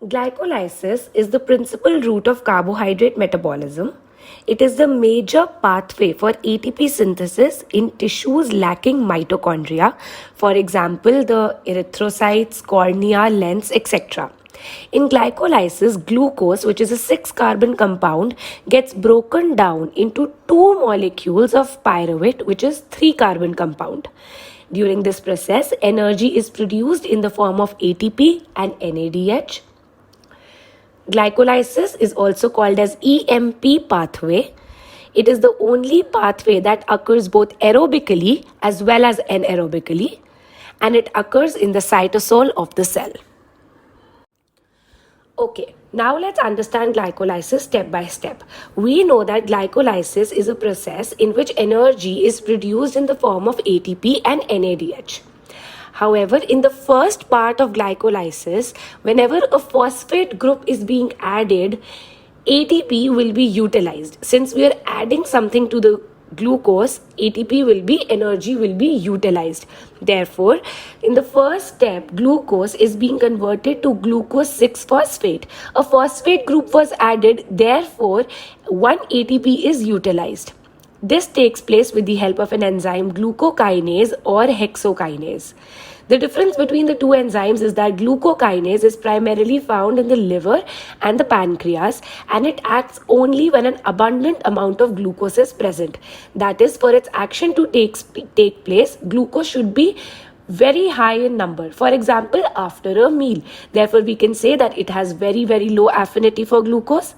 Glycolysis is the principal route of carbohydrate metabolism. It is the major pathway for ATP synthesis in tissues lacking mitochondria, for example, the erythrocytes, cornea, lens, etc. In glycolysis, glucose, which is a 6-carbon compound, gets broken down into two molecules of pyruvate, which is 3-carbon compound. During this process, energy is produced in the form of ATP and NADH. Glycolysis is also called as EMP pathway. It is the only pathway that occurs both aerobically as well as anaerobically, and it occurs in the cytosol of the cell. Okay, now let's understand glycolysis step by step. We know that glycolysis is a process in which energy is produced in the form of ATP and NADH. However, in the first part of glycolysis, whenever a phosphate group is being added, ATP will be utilized. Since we are adding something to the glucose, energy will be utilized. Therefore, in the first step, glucose is being converted to glucose 6-phosphate. A phosphate group was added, therefore, one ATP is utilized. This takes place with the help of an enzyme glucokinase or hexokinase. The difference between the two enzymes is that glucokinase is primarily found in the liver and the pancreas, and it acts only when an abundant amount of glucose is present. That is, for its action to take place, glucose should be very high in number. For example, after a meal. Therefore, we can say that it has very, very low affinity for glucose.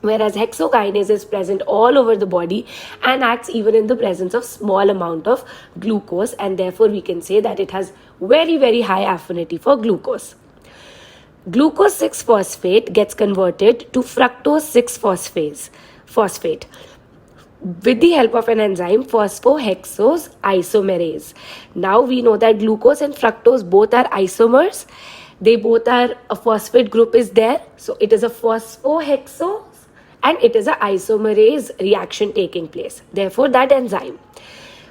Whereas hexokinase is present all over the body and acts even in the presence of small amount of glucose, and therefore we can say that it has very, very high affinity for glucose. Glucose 6-phosphate gets converted to fructose 6-phosphate with the help of an enzyme phosphohexose isomerase. Now we know that glucose and fructose both are isomers. They both are, a phosphate group is there, so it is a phosphohexose and it is a isomerase reaction taking place. Therefore, that enzyme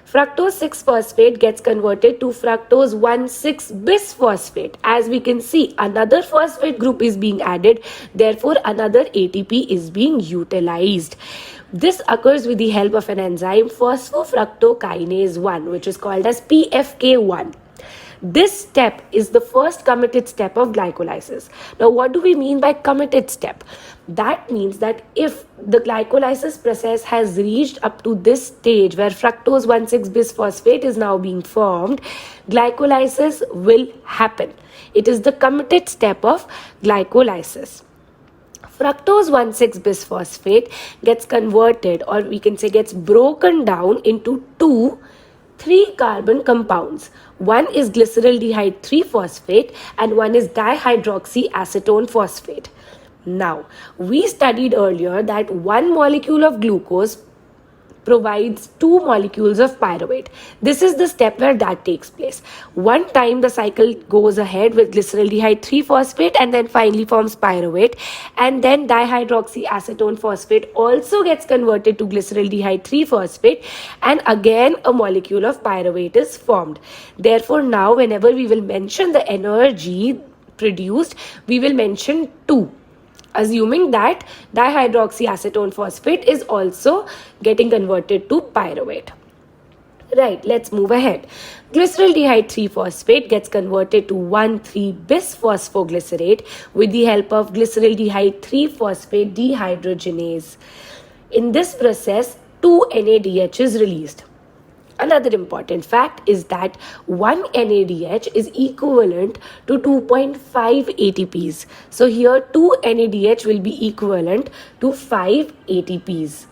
fructose 6-phosphate gets converted to fructose 1,6-bisphosphate. As we can see, another phosphate group is being added, therefore another ATP is being utilized. This occurs with the help of an enzyme phosphofructokinase 1, which is called as PFK1. This step is the first committed step of glycolysis. Now, what do we mean by committed step? That means that if the glycolysis process has reached up to this stage where fructose 1,6-bisphosphate is now being formed, glycolysis will happen. It is the committed step of glycolysis. Fructose 1,6-bisphosphate gets converted, or we can say gets broken down into two 3-carbon compounds. One is glyceraldehyde 3-phosphate and one is dihydroxyacetone phosphate. Now, we studied earlier that one molecule of glucose provides two molecules of pyruvate. This is the step where that takes place. One time the cycle goes ahead with glyceraldehyde 3-phosphate and then finally forms pyruvate, and then dihydroxyacetone phosphate also gets converted to glyceraldehyde 3-phosphate, and again a molecule of pyruvate is formed. Therefore, now whenever we will mention the energy produced, we will mention 2. Assuming that dihydroxyacetone phosphate is also getting converted to pyruvate. Right, let's move ahead. Glyceraldehyde 3-phosphate gets converted to 1,3-bisphosphoglycerate with the help of glyceraldehyde 3-phosphate dehydrogenase. In this process, 2 NADH is released. Another important fact is that 1 NADH is equivalent to 2.5 ATPs. So here 2 NADH will be equivalent to 5 ATPs.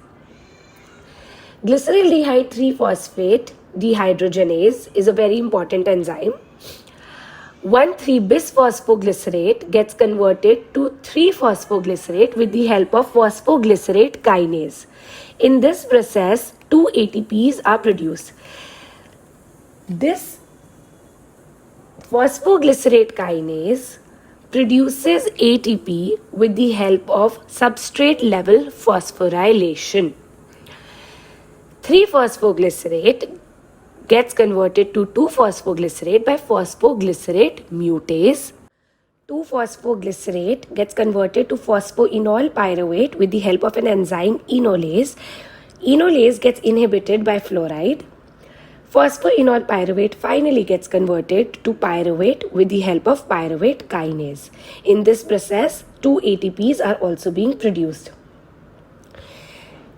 Glyceraldehyde 3-phosphate dehydrogenase is a very important enzyme. 1,3-bisphosphoglycerate gets converted to 3-phosphoglycerate with the help of phosphoglycerate kinase. In this process, 2 ATPs are produced. This phosphoglycerate kinase produces ATP with the help of substrate level phosphorylation. 3-phosphoglycerate gets converted to 2-phosphoglycerate by phosphoglycerate mutase. 2-phosphoglycerate gets converted to phosphoenol pyruvate with the help of an enzyme enolase. Enolase gets inhibited by fluoride. Phosphoenol pyruvate finally gets converted to pyruvate with the help of pyruvate kinase. In this process, 2 ATPs are also being produced.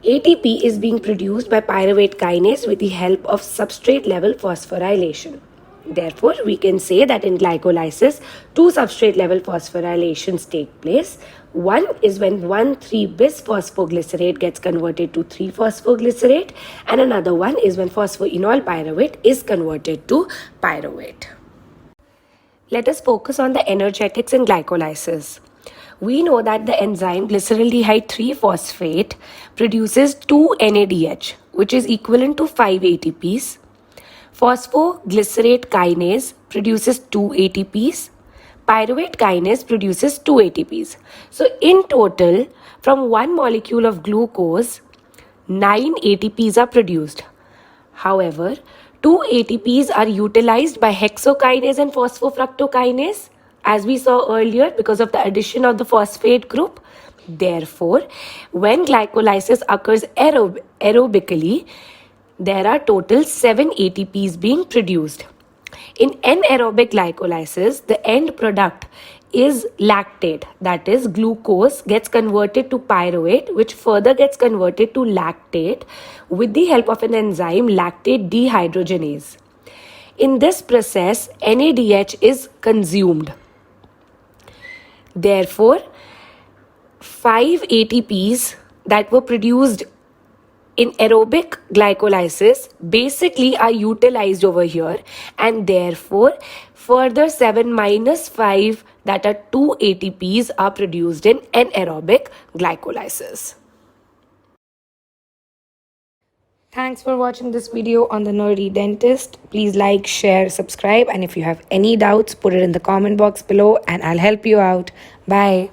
ATP is being produced by pyruvate kinase with the help of substrate level phosphorylation. Therefore, we can say that in glycolysis, 2 substrate level phosphorylations take place. One is when 1,3-bis phosphoglycerate gets converted to 3-phosphoglycerate, and another one is when phosphoenol pyruvate is converted to pyruvate. Let us focus on the energetics in glycolysis. We know that the enzyme glyceraldehyde 3-phosphate produces 2 NADH, which is equivalent to 5 ATPs. Phosphoglycerate kinase produces 2 ATPs. Pyruvate kinase produces 2 ATPs. So in total, from one molecule of glucose, 9 ATPs are produced. However, 2 ATPs are utilized by hexokinase and phosphofructokinase, as we saw earlier, because of the addition of the phosphate group. Therefore, when glycolysis occurs aerobically, there are total 7 ATPs being produced. In anaerobic glycolysis, the end product is lactate, that is, glucose gets converted to pyruvate, which further gets converted to lactate with the help of an enzyme lactate dehydrogenase. In this process, NADH is consumed. Therefore, 5 ATPs that were produced in aerobic glycolysis basically are utilized over here, and therefore further 7 minus 5, that are 2 ATPs, are produced in anaerobic glycolysis. Thanks for watching this video on the Nerdy Dentist. Please like, share, subscribe, and if you have any doubts, put it in the comment box below and I'll help you out. Bye.